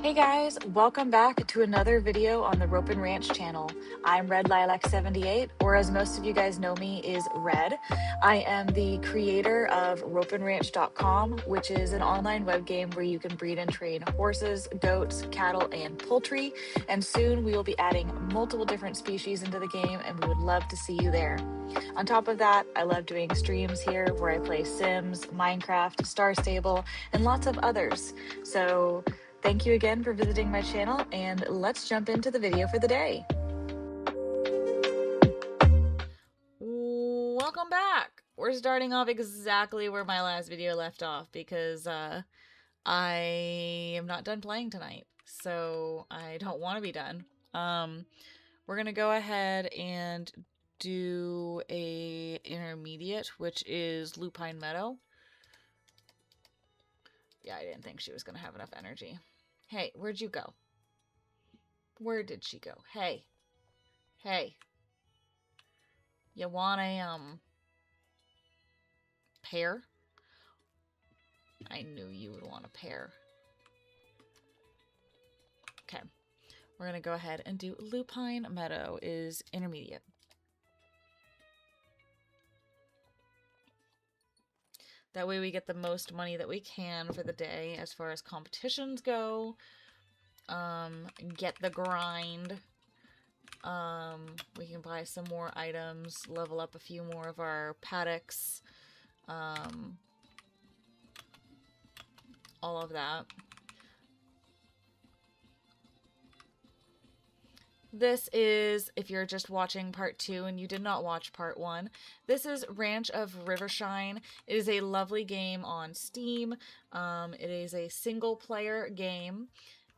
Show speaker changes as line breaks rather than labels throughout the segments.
Hey guys, welcome back to another video on the Rope and Ranch channel. I'm Red Lilac 78, or as most of you guys know me is Red. I am the creator of ropeandranch.com, which is an online web game where you can breed and train horses, goats, cattle, and poultry. And soon we will be adding multiple different species into the game, and we would love to see you there. On top of that, I love doing streams here where I play Sims, Minecraft, Star Stable, and lots of others. So thank you again for visiting my channel, and let's jump into the video for the day.
Welcome back! We're starting off exactly where my last video left off because I am not done playing tonight, so I don't want to be done. We're gonna go ahead and do a intermediate, which is Lupine Meadow. Yeah, I didn't think she was gonna have enough energy. Hey, where'd you go? Where did she go? Hey. Hey. You want a, pear? I knew you would want a pear. Okay. We're going to go ahead and do Lupine Meadow is intermediate. That way we get the most money that we can for the day as far as competitions go. Get the grind. We can buy some more items, level up a few more of our paddocks. All of that. This is, if you're just watching part 2 and you did not watch part 1, this is Ranch of Rivershine. It is a lovely game on Steam. It is a single player game,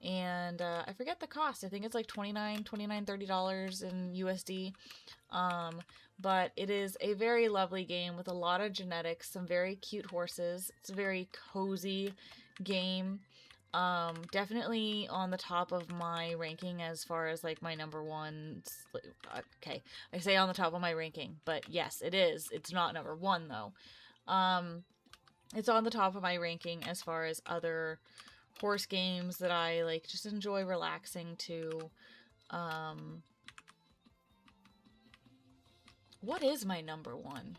and I forget the cost. I think it's like $29, $30 in USD. But it is a very lovely game with a lot of genetics, some very cute horses. It's a very cozy game. Definitely on the top of my ranking as far as like my number one. Okay, I say on the top of my ranking, but yes, it is. It's not number 1 though. It's on the top of my ranking as far as other horse games that I like just enjoy relaxing to. What is my number 1?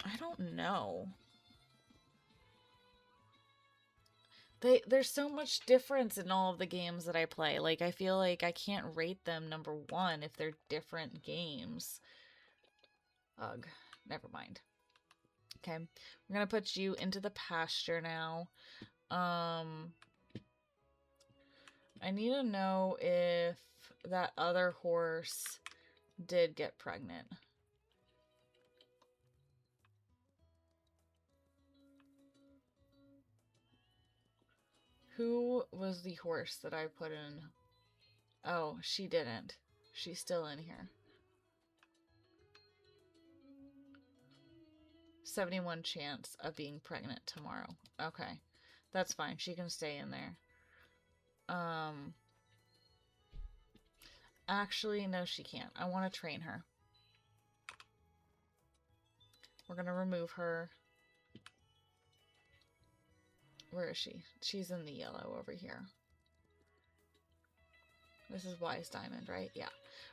I don't know. There's so much difference in all of the games that I play. Like, I feel like I can't rate them number 1 if they're different games. Ugh, never mind. Okay, we're gonna put you into the pasture now. I need to know if that other horse did get pregnant. Who was the horse that I put in? Oh, she didn't. She's still in here. 71 chance of being pregnant tomorrow. Okay. That's fine. She can stay in there. Actually, no, she can't. I want to train her. We're going to remove her. Where is she? She's in the yellow over here. This is Wise Diamond, right? Yeah.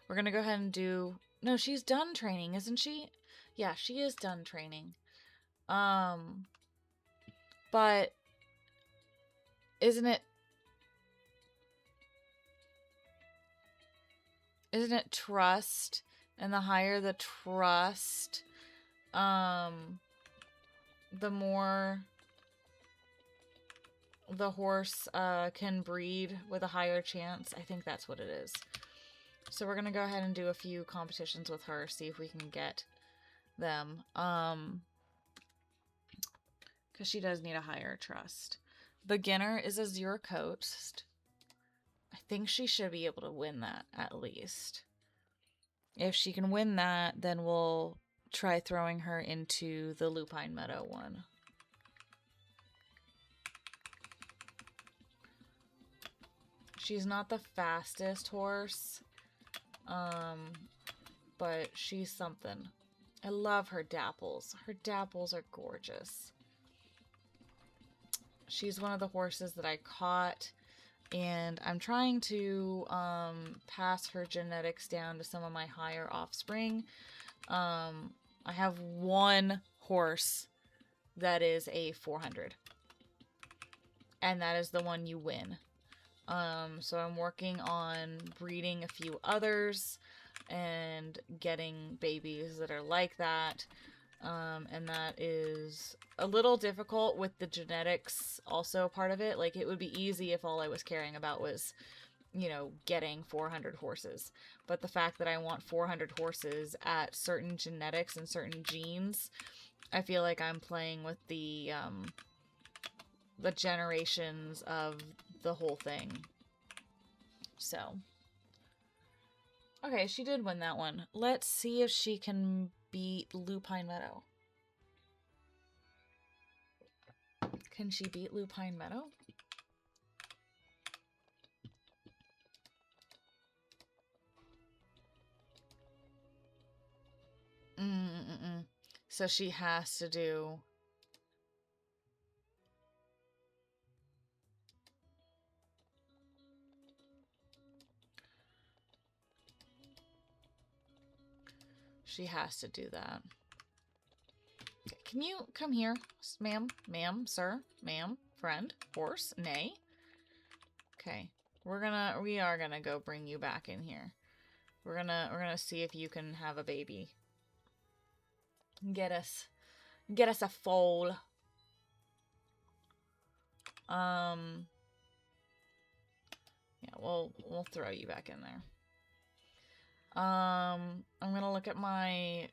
We're going to go ahead and do... No, she's done training, isn't she? Yeah, she is done training. But... Isn't it trust? And the higher the trust, the more the horse can breed with a higher chance. I think that's what it is. So we're going to go ahead and do a few competitions with her, see if we can get them. Because she does need a higher trust. Beginner is a 0 coast. I think she should be able to win that, at least. If she can win that, then we'll try throwing her into the Lupine Meadow one. She's not the fastest horse, but she's something. I love her dapples. Her dapples are gorgeous. She's one of the horses that I caught, and I'm trying to pass her genetics down to some of my higher offspring. I have one horse that is a 400, and that is the one you win. So I'm working on breeding a few others and getting babies that are like that. And that is a little difficult with the genetics also part of it. Like, it would be easy if all I was caring about was, you know, getting 400 horses. But the fact that I want 400 horses at certain genetics and certain genes, I feel like I'm playing with the generations of the whole thing. So, okay, she did win that one. Let's see if she can beat Lupine Meadow. Can she beat Lupine Meadow? So she has to do... She has to do that. Can you come here, ma'am, ma'am, sir, ma'am, friend, horse, nay? Okay, we are gonna go bring you back in here. We're gonna see if you can have a baby. Get us a foal. Yeah, we'll throw you back in there. I'm gonna look at my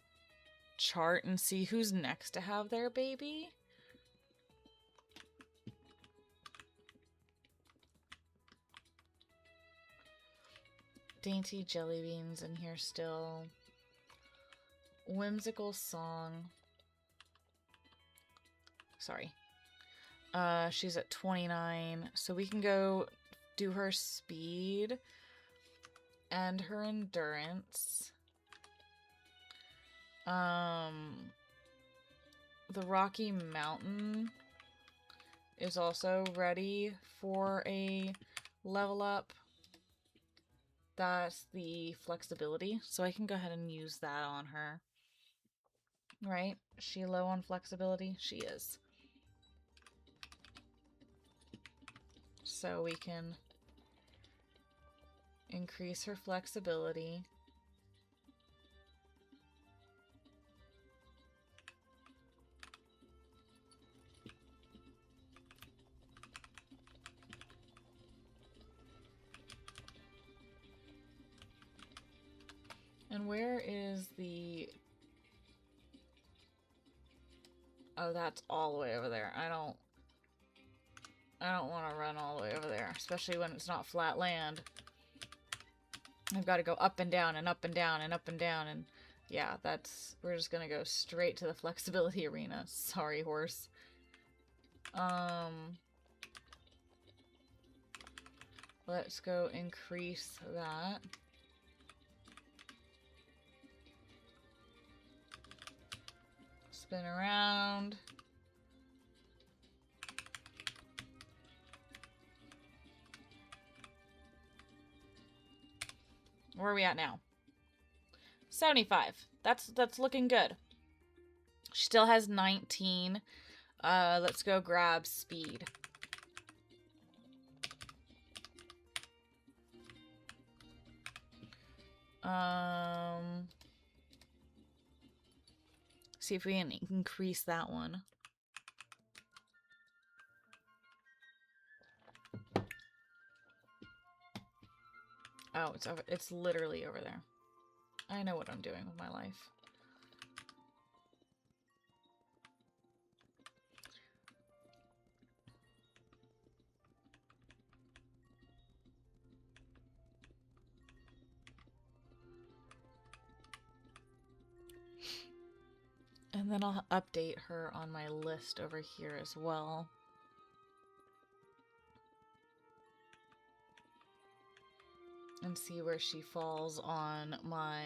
chart and see who's next to have their baby. Dainty Jelly Beans in here still. Whimsical Song. Sorry. She's at 29, so we can go do her speed and her endurance. The Rocky Mountain is also ready for a level up. That's the flexibility, so I can go ahead and use that on her. Right? Is she low on flexibility? She is. So we can increase her flexibility. And where is the... Oh, that's all the way over there. I don't want to run all the way over there, especially when it's not flat land. I've got to go up and down and up and down and up and down, and yeah, we're just gonna go straight to the flexibility arena. Sorry, horse. Let's go increase that. Spin around. Where are we at now? 75. That's looking good. She still has 19. Let's go grab speed. See if we can increase that one. Oh, it's literally over there. I know what I'm doing with my life. And then I'll update her on my list over here as well. And see where she falls on my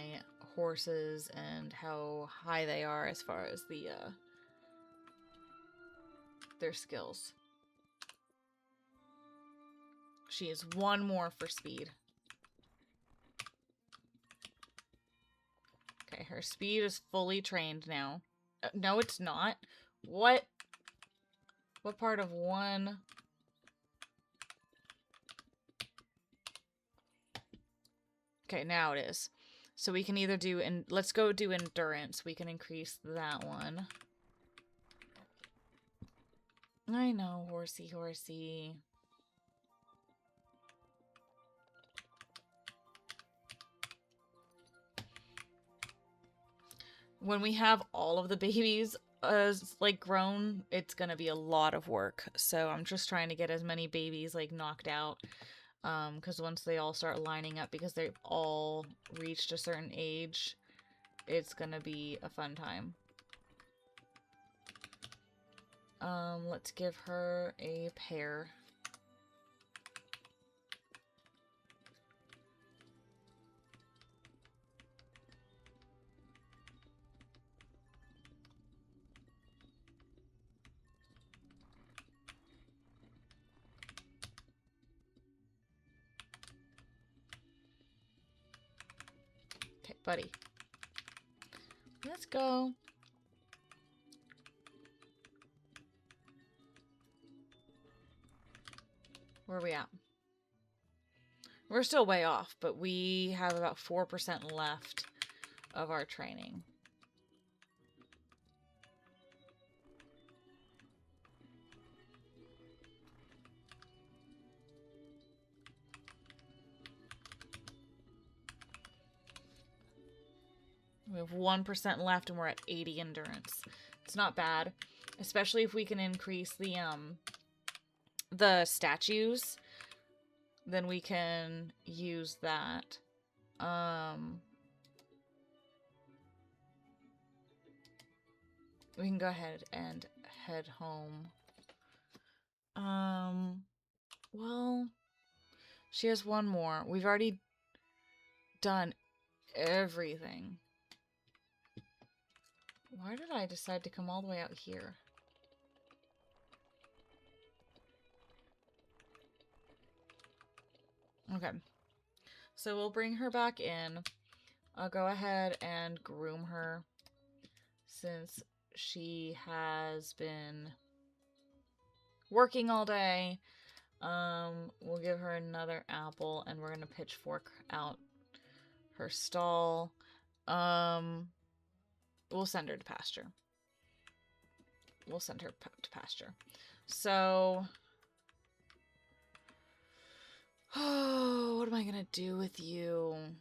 horses and how high they are as far as the their skills. She is one more for speed. Okay, her speed is fully trained now. No, it's not. What? What part of one? Okay, now it is. So we can either do, and let's go do endurance. We can increase that one. I know, horsey, horsey. When we have all of the babies like grown, it's gonna be a lot of work. So I'm just trying to get as many babies like knocked out. Because once they all start lining up, because they've all reached a certain age, it's gonna be a fun time. Let's give her a pair. Okay, buddy. Let's go. Where are we at? We're still way off, but we have about 4% left of our training. We have 1% left and we're at 80 endurance. It's not bad, especially if we can increase the statues, then we can use that. We can go ahead and head home. Well, she has one more. We've already done everything. Why did I decide to come all the way out here? Okay. So we'll bring her back in. I'll go ahead and groom her since she has been working all day. We'll give her another apple and we're gonna pitchfork out her stall. We'll send her to pasture. We'll send her to pasture. So, oh, what am I gonna do with you?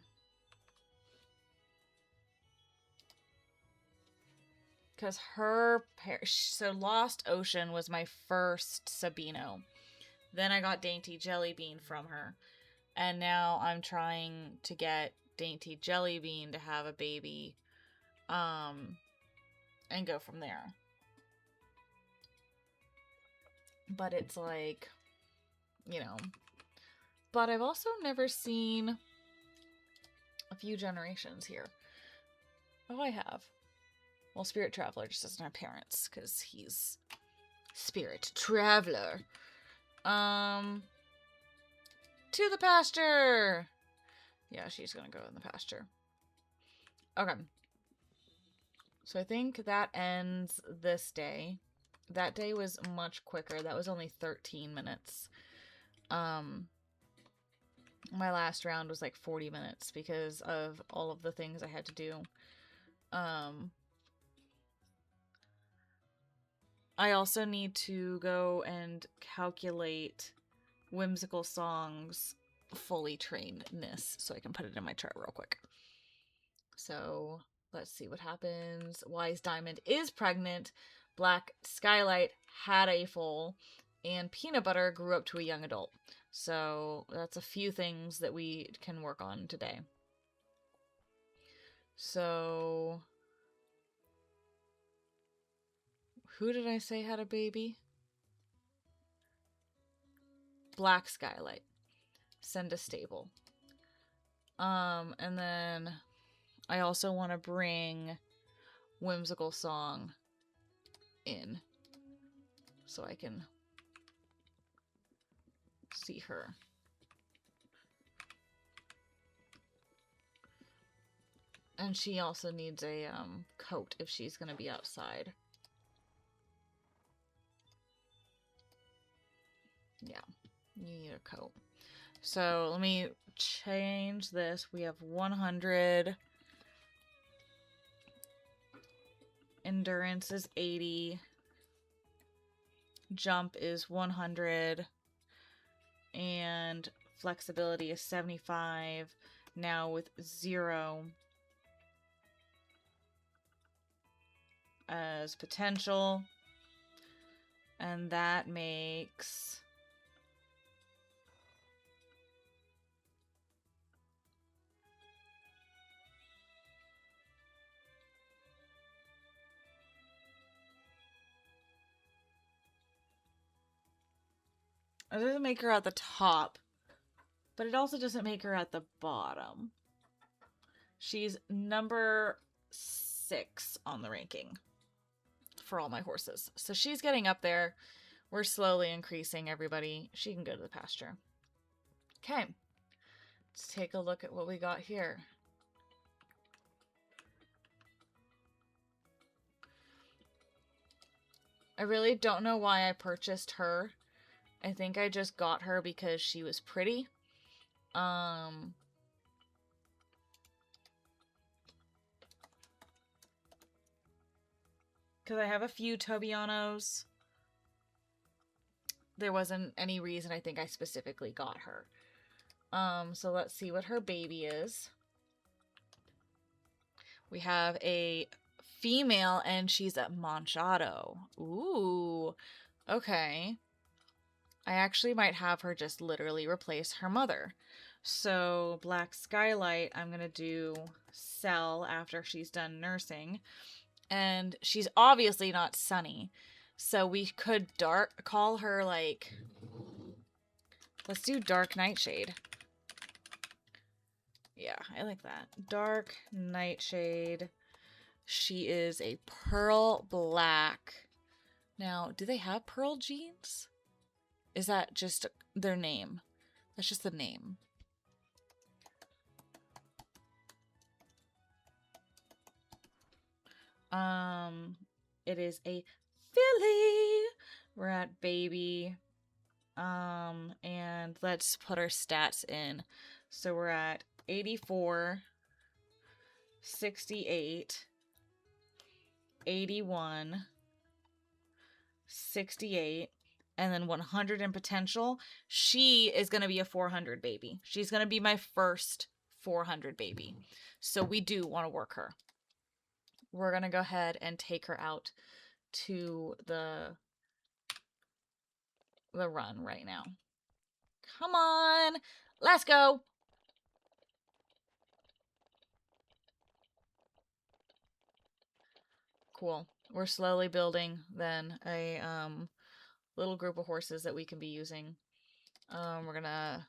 Because her so Lost Ocean was my first Sabino. Then I got Dainty Jelly Bean from her. And now I'm trying to get Dainty Jelly Bean to have a baby. And go from there. But it's like, you know. But I've also never seen a few generations here. Oh, I have. Well, Spirit Traveler just doesn't have parents because he's Spirit Traveler. To the pasture. Yeah, she's gonna go in the pasture. Okay. So I think that ends this day. That day was much quicker. That was only 13 minutes. My last round was like 40 minutes because of all of the things I had to do. I also need to go and calculate Whimsical Song's fully trainedness so I can put it in my chart real quick. So let's see what happens. Wise Diamond is pregnant. Black Skylight had a foal. And Peanut Butter grew up to a young adult. So that's a few things that we can work on today. So who did I say had a baby? Black Skylight. Send a stable. And then I also want to bring Whimsical Song in so I can see her. And she also needs a coat if she's going to be outside. Yeah, you need a coat. So let me change this. We have 100. Endurance is 80. Jump is 100. And flexibility is 75. Now with 0 as potential. And that makes... It doesn't make her at the top, but it also doesn't make her at the bottom. She's number 6 on the ranking for all my horses. So she's getting up there. We're slowly increasing everybody. She can go to the pasture. Okay. Let's take a look at what we got here. I really don't know why I purchased her. I think I just got her because she was pretty. Because I have a few Tobianos. There wasn't any reason I think I specifically got her. So let's see what her baby is. We have a female and she's a Manchado. Ooh, okay. I actually might have her just literally replace her mother. So Black Skylight, I'm going to do sell after she's done nursing. And she's obviously not Sunny. So we could call her like, let's do Dark Nightshade. Yeah, I like that. Dark Nightshade. She is a pearl black. Now, do they have pearl jeans? Is that just their name? That's just the name. It is a filly. We're at baby. And let's put our stats in. So we're at 84, 68, 81, 68, and then 100 in potential. She is going to be a 400 baby. She's going to be my first 400 baby. So we do want to work her. We're going to go ahead and take her out to the run right now. Come on. Let's go. Cool. We're slowly building then a little group of horses that we can be using. We're gonna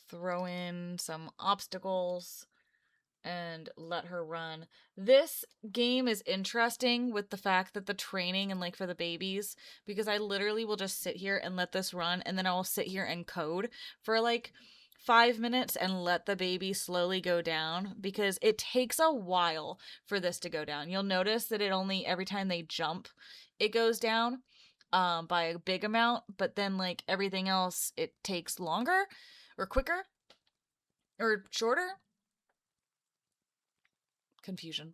throw in some obstacles and let her run. This game is interesting with the fact that the training and like for the babies, because I literally will just sit here and let this run, and then I will sit here and code for like 5 minutes and let the baby slowly go down, because it takes a while for this to go down. You'll notice that it only, every time they jump, it goes down by a big amount, but then like everything else, it takes longer or quicker or shorter. Confusion.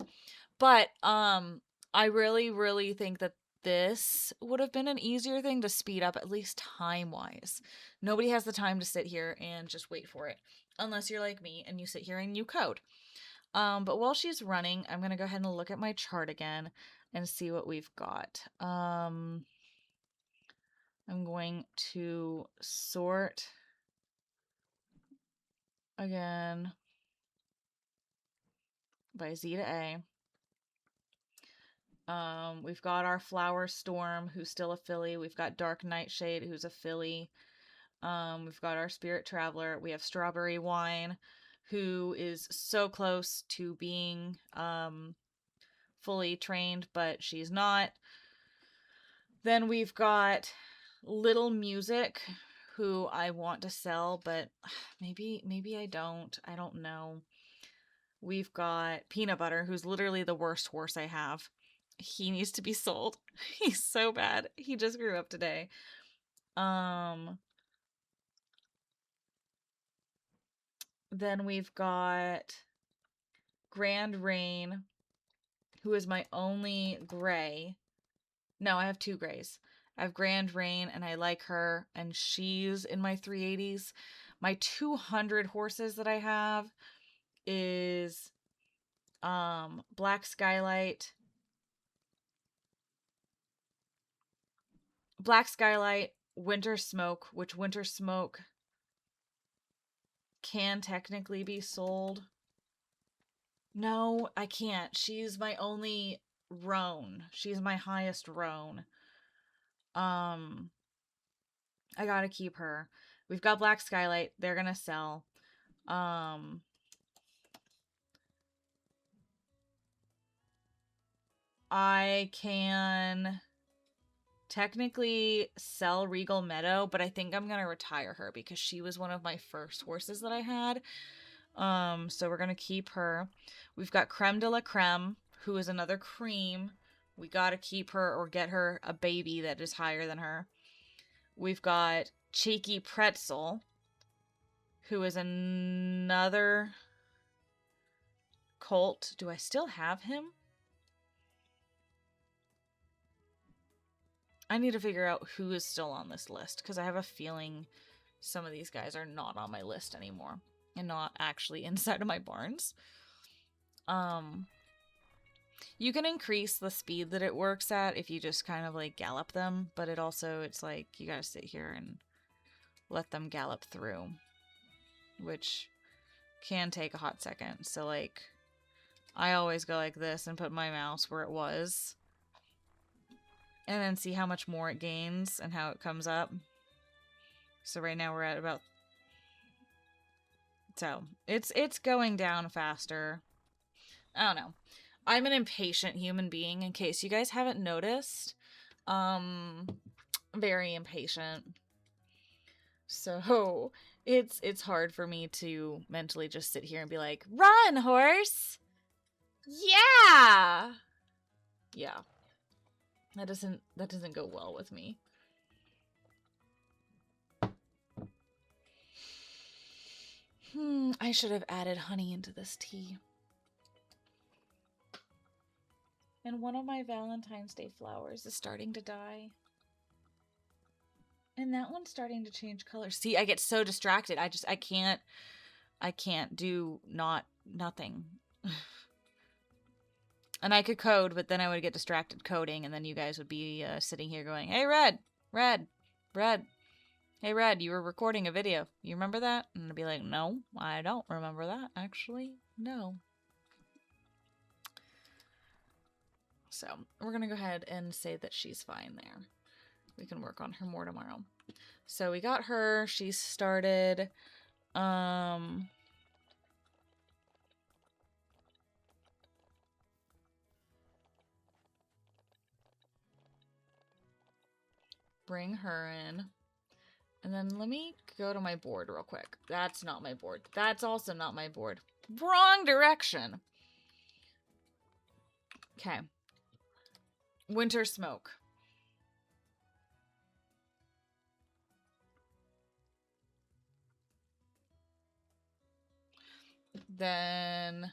But I really think that this would have been an easier thing to speed up, at least time-wise. Nobody has the time to sit here and just wait for it, unless you're like me and you sit here and you code. But while she's running, I'm gonna go ahead and look at my chart again and see what we've got. I'm going to sort again by Z to A. We've got our Flower Storm, who's still a filly. We've got Dark Nightshade, who's a filly. We've got our Spirit Traveler. We have Strawberry Wine, who is so close to being fully trained, but she's not. Then we've got Little Music, who I want to sell, but maybe I don't. I don't know. We've got Peanut Butter, who's literally the worst horse I have. He needs to be sold. He's so bad. He just grew up today. Then we've got Grand Rain, who is my only gray. No, I have 2 grays. I have Grand Rain, and I like her, and she's in my 380s. My 200 horses that I have is Black Skylight, Winter Smoke, which Winter Smoke can technically be sold. No, I can't. She's my only roan. She's my highest roan. I gotta keep her. We've got Black Skylight. They're gonna sell. I can technically sell Regal Meadow, but I think I'm gonna retire her because she was one of my first horses that I had. So we're gonna keep her. We've got Creme de la Creme, who is another cream. We gotta keep her or get her a baby that is higher than her. We've got Cheeky Pretzel, who is another colt. Do I still have him? I need to figure out who is still on this list because I have a feeling some of these guys are not on my list anymore and not actually inside of my barns. You can increase the speed that it works at if you just kind of like gallop them, but it's like you gotta sit here and let them gallop through, which can take a hot second. So like I always go like this and put my mouse where it was and then see how much more it gains and how it comes up. So right now we're at about, so it's going down faster. I don't know. I'm an impatient human being, in case you guys haven't noticed. Very impatient. So it's hard for me to mentally just sit here and be like, "Run, horse!" Yeah. Yeah. That doesn't go well with me. I should have added honey into this tea. And one of my Valentine's Day flowers is starting to die. And that one's starting to change color. See, I get so distracted. I can't do nothing. And I could code, but then I would get distracted coding, and then you guys would be sitting here going, "Hey, Red, hey, Red, you were recording a video. You remember that?" And I'd be like, "No, I don't remember that, actually. No." So we're going to go ahead and say that she's fine there. We can work on her more tomorrow. So we got her. She started... bring her in. And then let me go to my board real quick. That's not my board. That's also not my board. Wrong direction. Okay. Winter Smoke. Then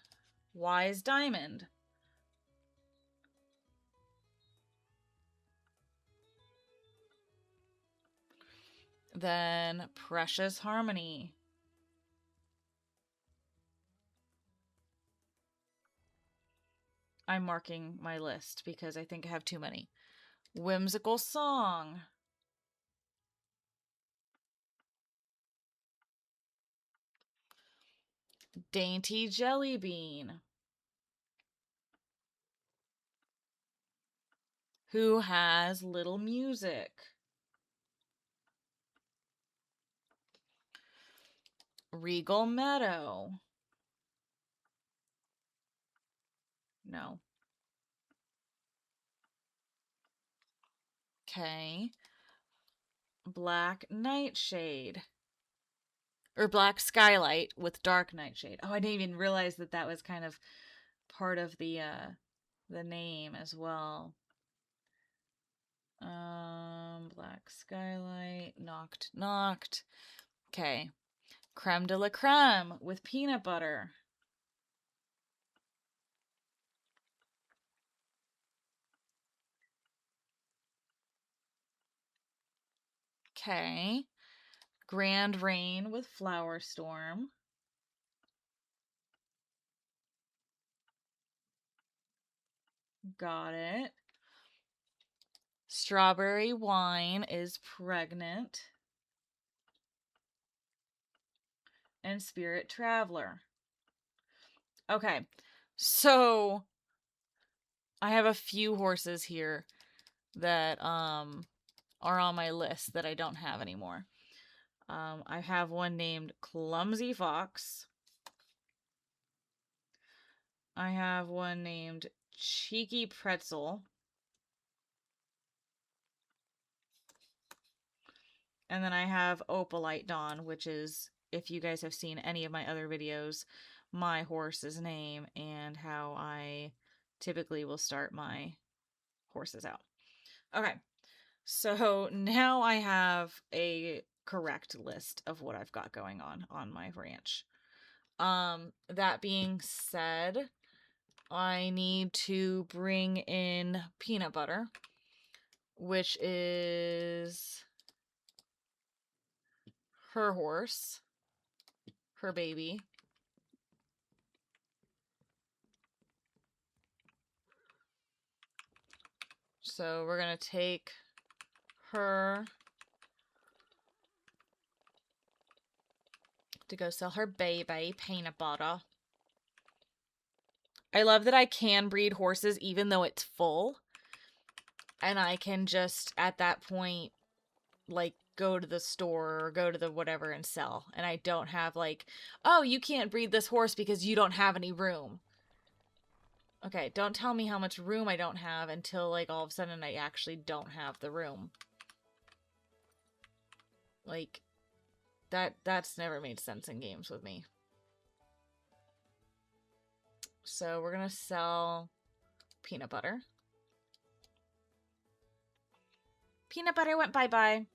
Wise Diamond. Then Precious Harmony. I'm marking my list because I think I have too many. Whimsical Song. Dainty Jelly Bean. Who has little music? Regal Meadow. No. Okay. Black Nightshade. Or black skylight with dark nightshade. Oh, I didn't even realize that that was kind of part of the name as well. Black skylight, knocked, knocked. Okay. Creme de la creme with peanut butter. Okay. Grand rain with flower storm. Got it. Strawberry wine is pregnant. And spirit traveler. Okay. So I have a few horses here that are on my list that I don't have anymore. I have one named Clumsy Fox. I have one named Cheeky Pretzel. And then I have Opalite Dawn, which is, if you guys have seen any of my other videos, my horse's name and how I typically will start my horses out. Okay. So now I have a correct list of what I've got going on my ranch. That being said, I need to bring in peanut butter, which is her horse, her baby. So we're going to take her to go sell her baby peanut butter. I love that I can breed horses even though it's full. And I can just, at that point, like, go to the store or go to the whatever and sell. And I don't have, like, oh, you can't breed this horse because you don't have any room. Okay, don't tell me how much room I don't have until, like, all of a sudden I actually don't have the room. Like, that's never made sense in games with me. So we're gonna sell peanut butter. Peanut butter went bye-bye.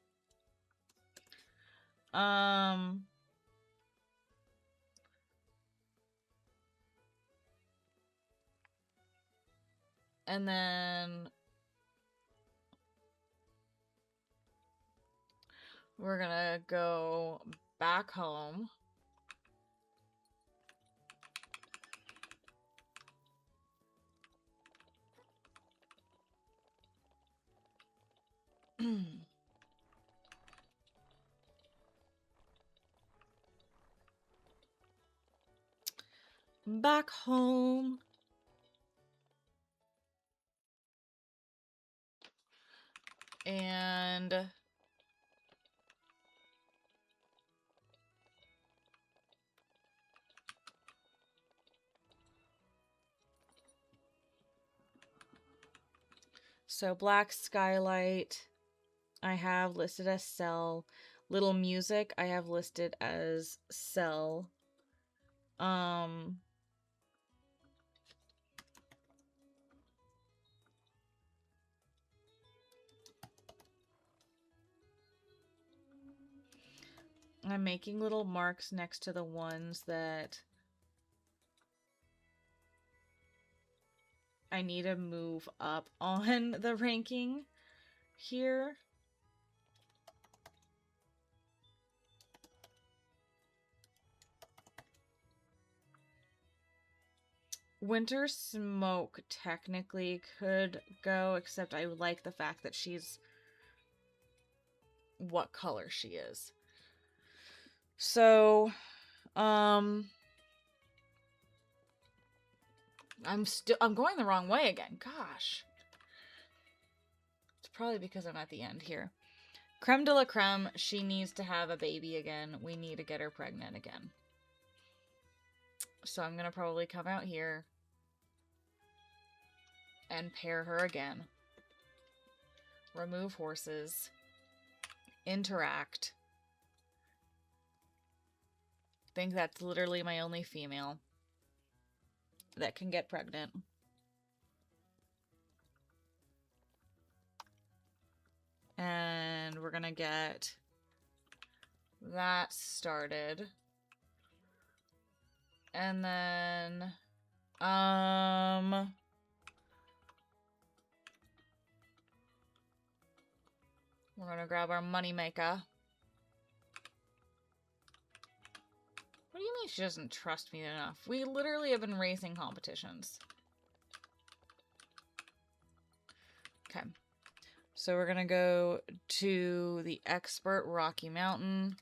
And then we're gonna go back home. Back home. And so black skylight I have listed as sell. Little music I have listed as sell. I'm making little marks next to the ones that I need to move up on the ranking here. Winter Smoke technically could go, except I like the fact that she's what color she is. So, I'm going the wrong way again. Gosh. It's probably because I'm at the end here. Creme de la creme, she needs to have a baby again. We need to get her pregnant again. So I'm going to probably come out here and pair her again. Remove horses. Interact. think that's literally my only female that can get pregnant. And we're gonna get that started. And then, we're gonna grab our moneymaker. What do you mean she doesn't trust me enough? We literally have been racing competitions. Okay. So we're gonna go to the Expert Rocky Mountain.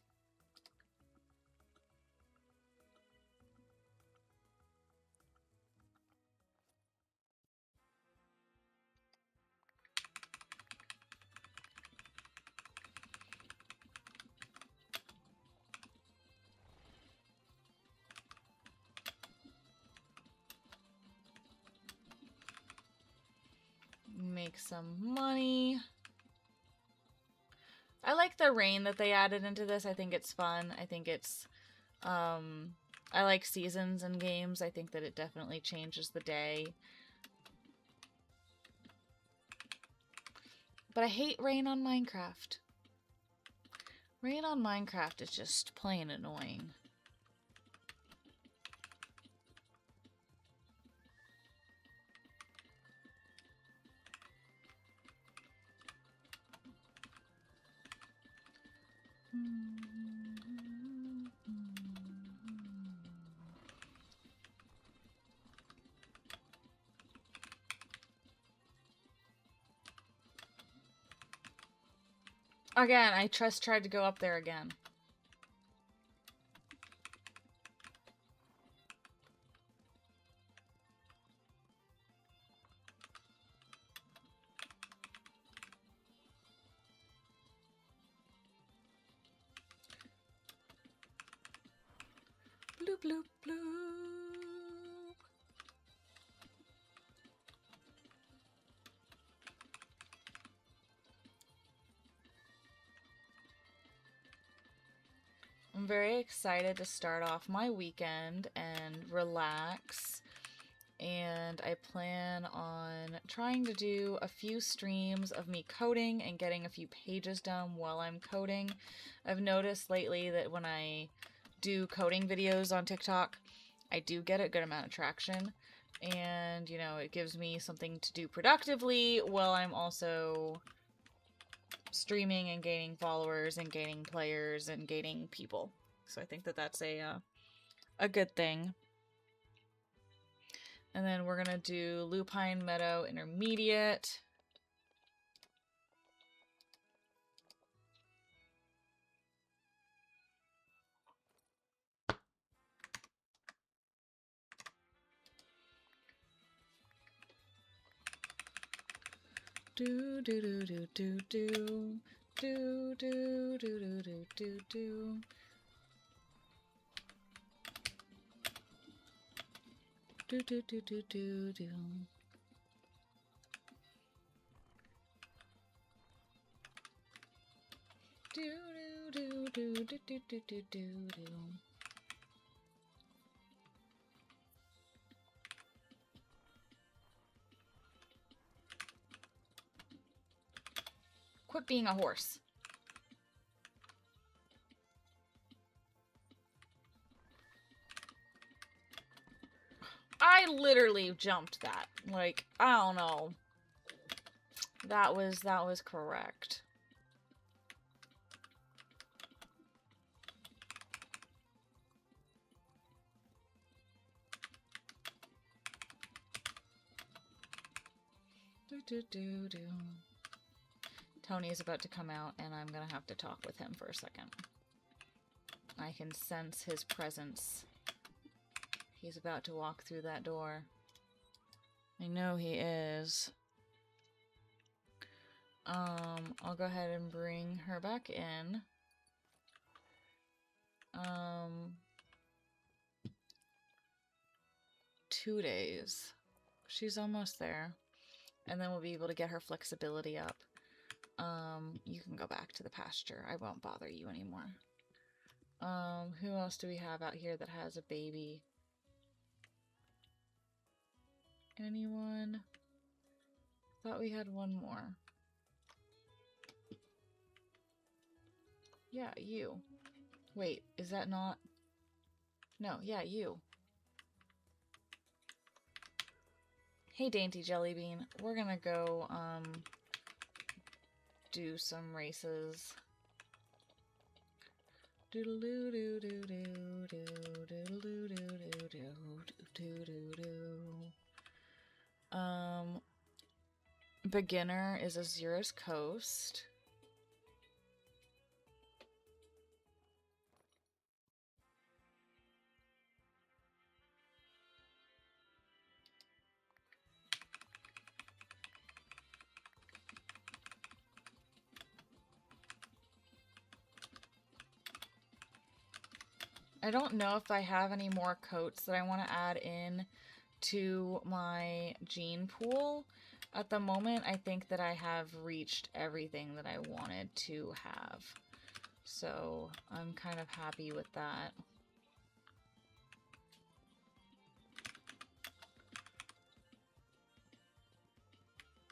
Make some money. I like the rain that they added into this. I think it's fun. I think it's, I like seasons in games. I think that it definitely changes the day. But I hate rain on Minecraft. Rain on Minecraft is just plain annoying. Again, I just tried to go up there again. Bloop, bloop, bloop. I'm very excited to start off my weekend and relax. And I plan on trying to do a few streams of me coding and getting a few pages done while I'm coding. I've noticed lately that when I do coding videos on TikTok, I do get a good amount of traction. And, you know, it gives me something to do productively while I'm also streaming and gaining followers and gaining players and gaining people. So I think that that's a good thing. And then we're gonna do Lupine Meadow Intermediate. Do do do do do do do do do do do do do. Do do do do do do. Do do do do do do do do do. Quit being a horse. I literally jumped that. Like, I don't know. That was correct. Do do do do. Tony is about to come out, and I'm gonna have to talk with him for a second. I can sense his presence. He's about to walk through that door. I know he is. I'll go ahead and bring her back in. 2 days. She's almost there. And then we'll be able to get her flexibility up. You can go back to the pasture. I won't bother you anymore. Who else do we have out here that has a baby? Anyone? Thought we had one more. Yeah, you. Wait, is that not? No, yeah, you. Hey, Dainty Jelly Bean. We're gonna go, do some races. Doodle doo doo doo doo doodle doo doo doo doo doo doo. Beginner is Azura's Coast. I don't know if I have any more coats that I want to add in to my gene pool. At the moment, I think that I have reached everything that I wanted to have. So I'm kind of happy with that.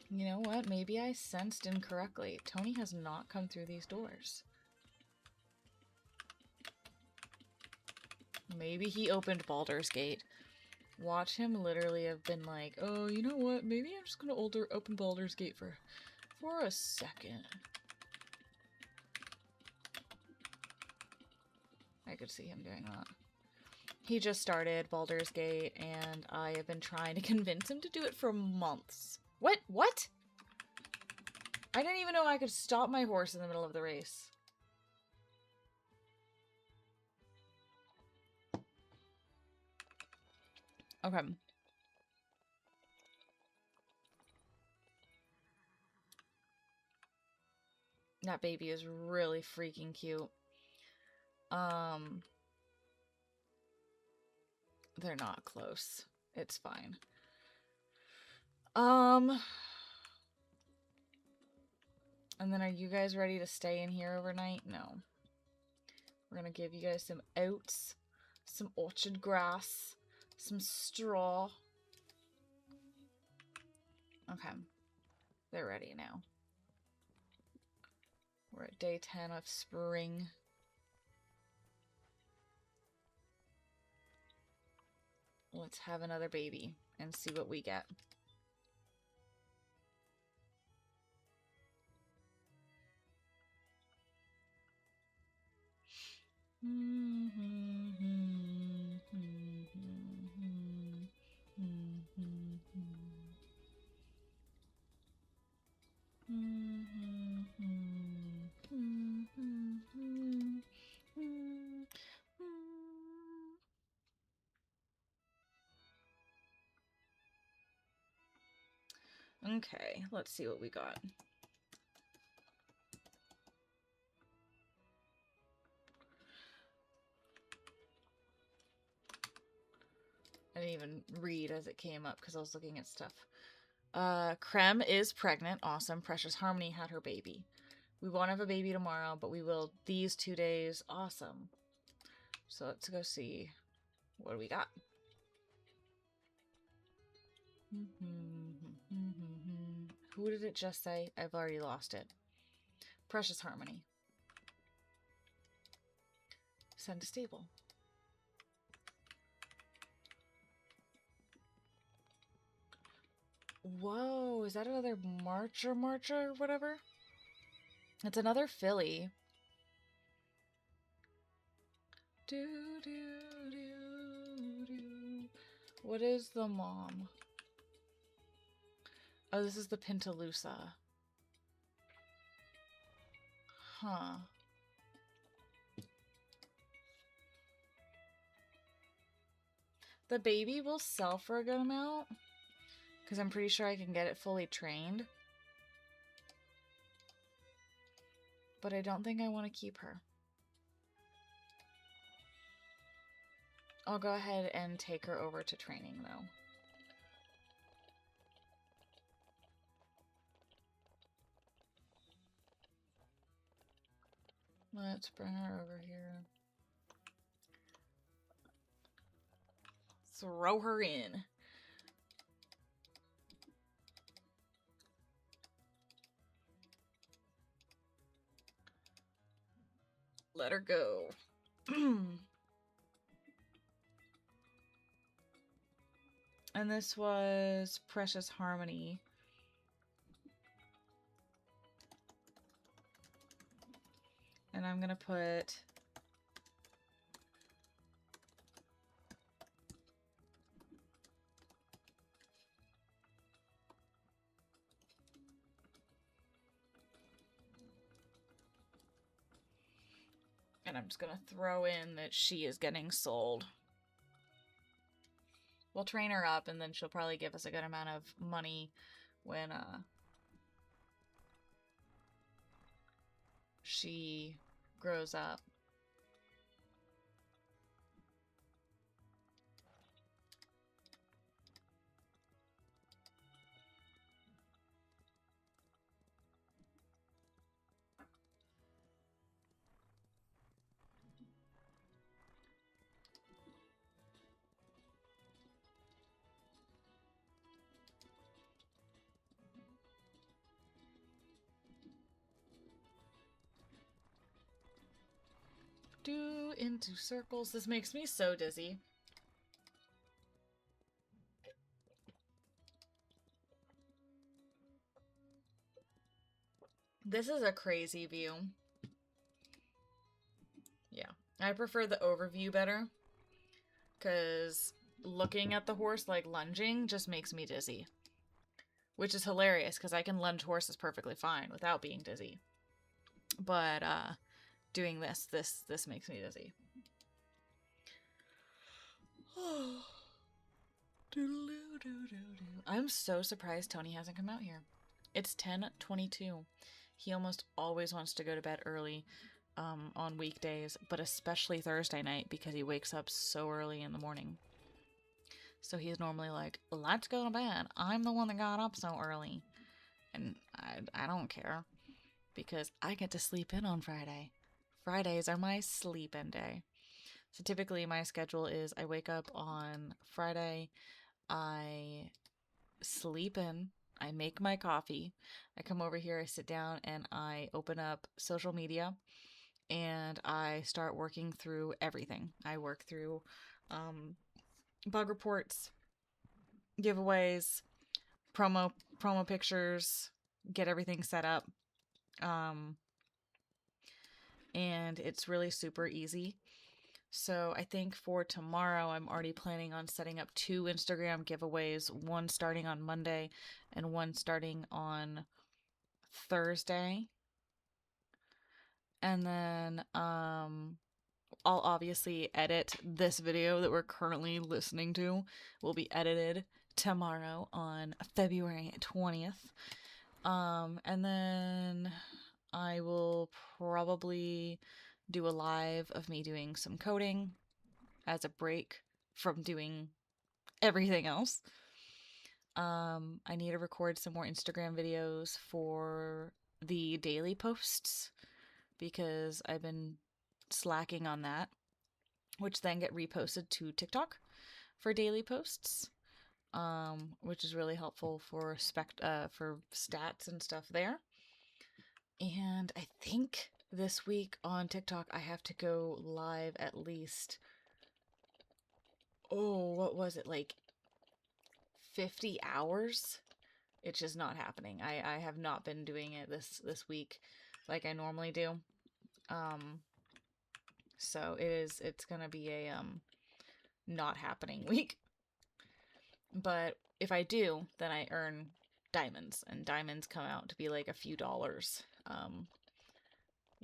You know what? Maybe I sensed incorrectly. Tony has not come through these doors. Maybe he opened Baldur's Gate. Watch him literally have been like, oh, you know what? Maybe I'm just gonna open Baldur's Gate for a second. I could see him doing that. He just started Baldur's Gate, and I have been trying to convince him to do it for months. What? What? I didn't even know I could stop my horse in the middle of the race. Okay. That baby is really freaking cute. They're not close. It's fine. And then are you guys ready to stay in here overnight? No. We're gonna give you guys some oats, some orchard grass, some straw. Okay. They're ready now. We're at day 10 of spring. Let's have another baby and see what we get. Okay, let's see what we got. I didn't even read as it came up because I was looking at stuff. Creme is pregnant. Awesome. Precious Harmony had her baby. We won't have a baby tomorrow, but we will these 2 days. Awesome. So let's go see what we got. Who did it just say? I've already lost it. Precious Harmony. Send to stable. Whoa, is that another Marcher, whatever? It's another filly. What is the mom? Oh, this is the Pintalusa. Huh. The baby will sell for a good amount, because I'm pretty sure I can get it fully trained. But I don't think I want to keep her. I'll go ahead and take her over to training, though. Let's bring her over here. throw her in. Let her go. And this was Precious Harmony. And I'm gonna put and I'm just gonna throw in that she is getting sold. We'll train her up and then she'll probably give us a good amount of money when she grows up. Do into circles. This makes me so dizzy. This is a crazy view. Yeah, I prefer the overview better because looking at the horse like lunging just makes me dizzy, which is hilarious because I can lunge horses perfectly fine without being dizzy. But doing this makes me dizzy. I'm so surprised Tony hasn't come out here. It's 10:22. He almost always wants to go to bed early on weekdays, but especially Thursday night because he wakes up so early in the morning. So he's normally like, let's go to bed. I'm the one that got up so early. And I don't care because I get to sleep in on Friday. Fridays are my sleep-in day. So typically my schedule is I wake up on Friday, I sleep in, I make my coffee, I come over here, I sit down, and I open up social media, and I start working through everything. I work through bug reports, giveaways, promo pictures, get everything set up. And it's really super easy. So I think for tomorrow, I'm already planning on setting up 2 Instagram giveaways, one starting on Monday and one starting on Thursday. And then I'll obviously edit this video that we're currently listening to. Will be edited tomorrow on February 20th. And then I will probably do a live of me doing some coding as a break from doing everything else. I need to record some more Instagram videos for the daily posts because I've been slacking on that, which then get reposted to TikTok for daily posts, which is really helpful for stats and stuff there. And I think this week on TikTok I have to go live at least, what was it, like 50 hours? It's just not happening. I have not been doing it this week like I normally do. So it's gonna be a not happening week. But if I do, then I earn diamonds, and diamonds come out to be like a few dollars.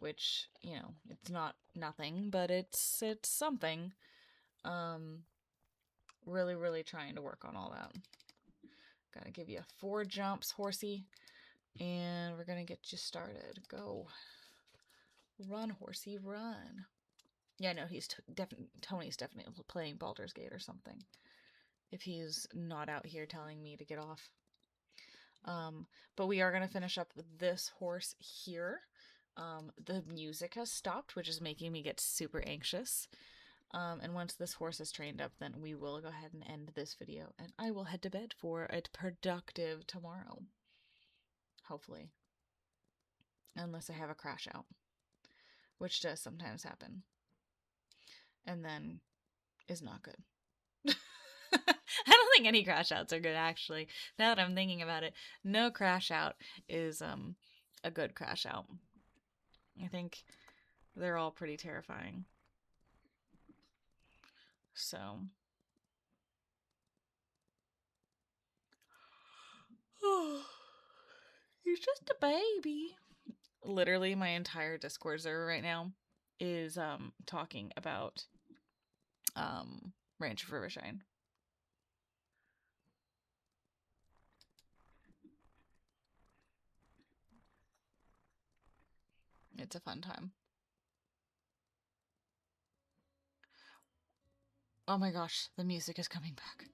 Which, it's not nothing, but it's something. Really, really trying to work on all that. Gotta give you 4 jumps, horsey, and we're gonna get you started. Go. Run, horsey, run. Yeah, no, Tony's definitely playing Baldur's Gate or something. If he's not out here telling me to get off. But we are gonna finish up this horse here. The music has stopped, which is making me get super anxious. And once this horse is trained up, then we will go ahead and end this video, and I will head to bed for a productive tomorrow. Hopefully. Unless I have a crash out, which does sometimes happen. And then is not good. I don't think any crash outs are good, actually. Now that I'm thinking about it, no crash out is a good crash out. I think they're all pretty terrifying. So he's just a baby. Literally, my entire Discord server right now is talking about Ranch of Rivershine. It's a fun time. Oh my gosh, the music is coming back.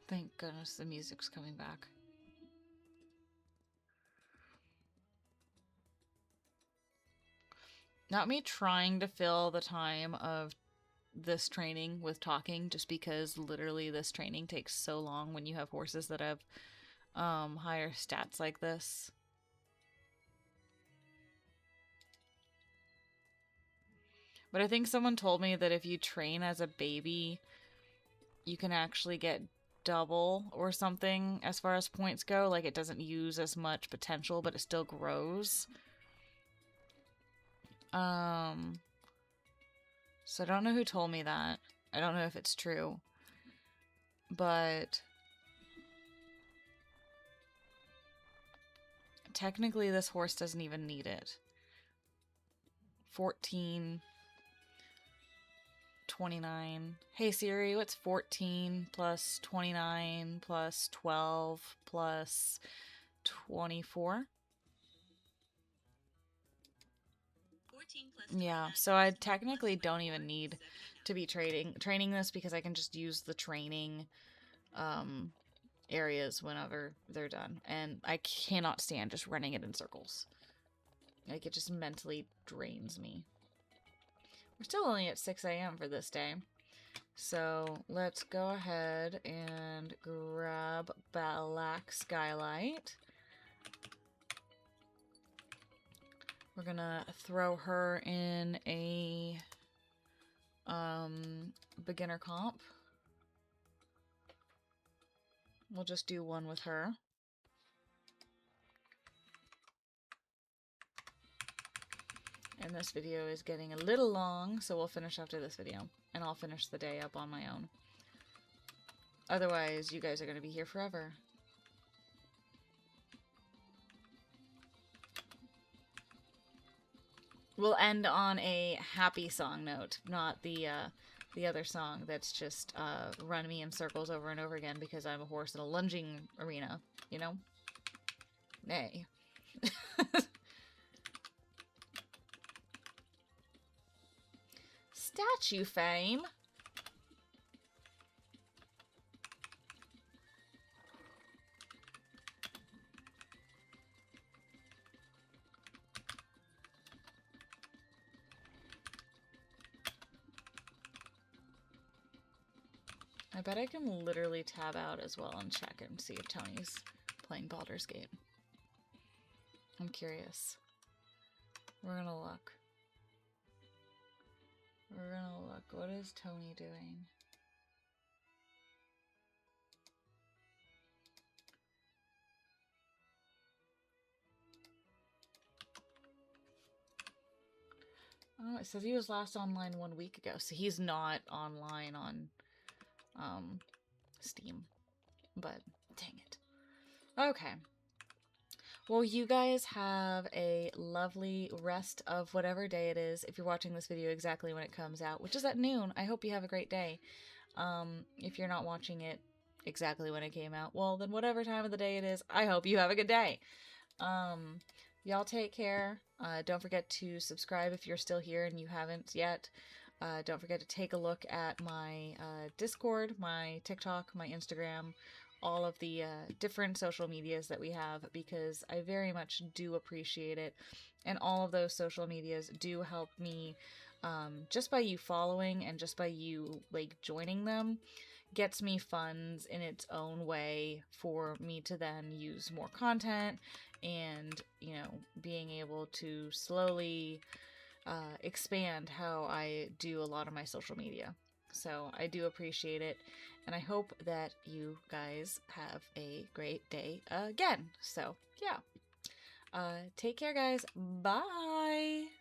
Thank goodness the music's coming back. Not me trying to fill the time of this training with talking, just because literally this training takes so long when you have horses that have higher stats like this. But I think someone told me that if you train as a baby, you can actually get double or something as far as points go. Like, it doesn't use as much potential, but it still grows. So I don't know who told me that. I don't know if it's true. But technically this horse doesn't even need it. 14, 29. Hey Siri, what's 14 plus 29 plus 12 plus 24? Yeah, so I technically don't even need to be training this, because I can just use the training areas whenever they're done. And I cannot stand just running it in circles. Like, it just mentally drains me. We're still only at 6 a.m. for this day. So let's go ahead and grab Black Skylight. We're gonna throw her in a beginner comp. We'll just do one with her. And this video is getting a little long, so we'll finish after this video. And I'll finish the day up on my own. Otherwise, you guys are going to be here forever. We'll end on a happy song note, not the other song that's just run me in circles over and over again because I'm a horse in a lunging arena, you know? Nay. Statue fame. I bet I can literally tab out as well and check and see if Tony's playing Baldur's Gate. I'm curious. We're gonna look. We're gonna look. What is Tony doing? Oh, it says he was last online 1 week ago, so he's not online on Steam. But dang it. Okay. Well, you guys have a lovely rest of whatever day it is. If you're watching this video exactly when it comes out, which is at noon, I hope you have a great day. If you're not watching it exactly when it came out, well, then whatever time of the day it is, I hope you have a good day. Y'all take care. Don't forget to subscribe if you're still here and you haven't yet. Don't forget to take a look at my Discord, my TikTok, my Instagram, all of the different social medias that we have, because I very much do appreciate it. And all of those social medias do help me, just by you following and just by you like joining them gets me funds in its own way for me to then use more content and, you know, being able to slowly expand how I do a lot of my social media. So I do appreciate it, and I hope that you guys have a great day again. So, yeah. Take care, guys. Bye.